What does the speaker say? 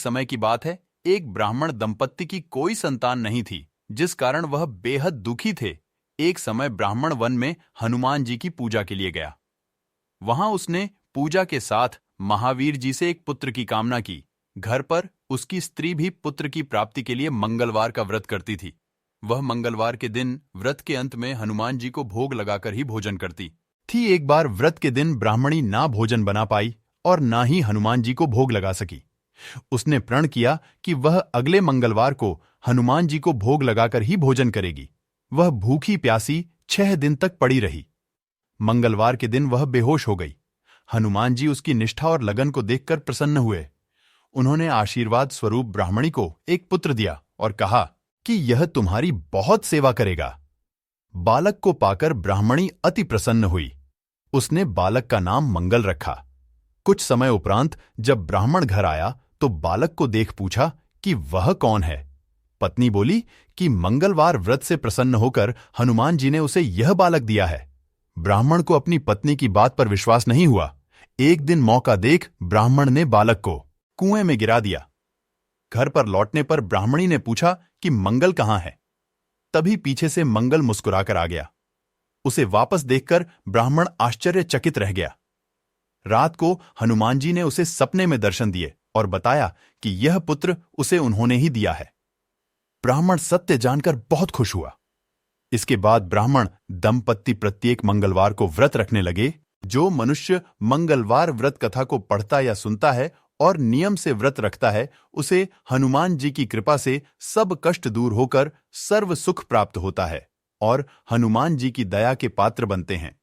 समय की बात है, एक ब्राह्मण दंपत्ति की कोई संतान नहीं थी, जिस कारण वह बेहद दुखी थे। एक समय ब्राह्मण वन में हनुमान जी की पूजा के लिए गया। वहां उसने पूजा के साथ महावीर जी से एक पुत्र की कामना की। घर पर उसकी स्त्री भी पुत्र की प्राप्ति के लिए मंगलवार का व्रत करती थी। वह मंगलवार के दिन व्रत के अंत में हनुमान जी को भोग लगाकर ही भोजन करती थी। एक बार व्रत के दिन ब्राह्मणी ना भोजन बना पाई और ना ही हनुमान जी को भोग लगा सकी। उसने प्रण किया कि वह अगले मंगलवार को हनुमान जी को भोग लगाकर ही भोजन करेगी। वह भूखी प्यासी 6 दिन तक पड़ी रही। मंगलवार के दिन वह बेहोश हो गई। हनुमान जी उसकी निष्ठा और लगन को देखकर प्रसन्न हुए। उन्होंने आशीर्वाद स्वरूप ब्राह्मणी को एक पुत्र दिया और कहा कि यह तुम्हारी बहुत सेवा करेगा। बालक को पाकर ब्राह्मणी अति प्रसन्न हुई। उसने बालक का नाम मंगल रखा। कुछ समय उपरांत जब ब्राह्मण घर आया तो बालक को देख पूछा कि वह कौन है। पत्नी बोली कि मंगलवार व्रत से प्रसन्न होकर हनुमान जी ने उसे यह बालक दिया है। ब्राह्मण को अपनी पत्नी की बात पर विश्वास नहीं हुआ। एक दिन मौका देख ब्राह्मण ने बालक को कुएं में गिरा दिया। घर पर लौटने पर ब्राह्मणी ने पूछा कि मंगल कहाँ है। तभी पीछे से मंगल मुस्कुराकर आ गया। उसे वापस देखकर ब्राह्मण आश्चर्यचकित रह गया। रात को हनुमान जी ने उसे सपने में दर्शन दिए और बताया कि यह पुत्र उसे उन्होंने ही दिया है। ब्राह्मण सत्य जानकर बहुत खुश हुआ। इसके बाद ब्राह्मण दंपत्ति प्रत्येक मंगलवार को व्रत रखने लगे। जो मनुष्य मंगलवार व्रत कथा को पढ़ता या सुनता है और नियम से व्रत रखता है, उसे हनुमान जी की कृपा से सब कष्ट दूर होकर सर्व सुख प्राप्त होता है और हनुमान जी की दया के पात्र बनते हैं।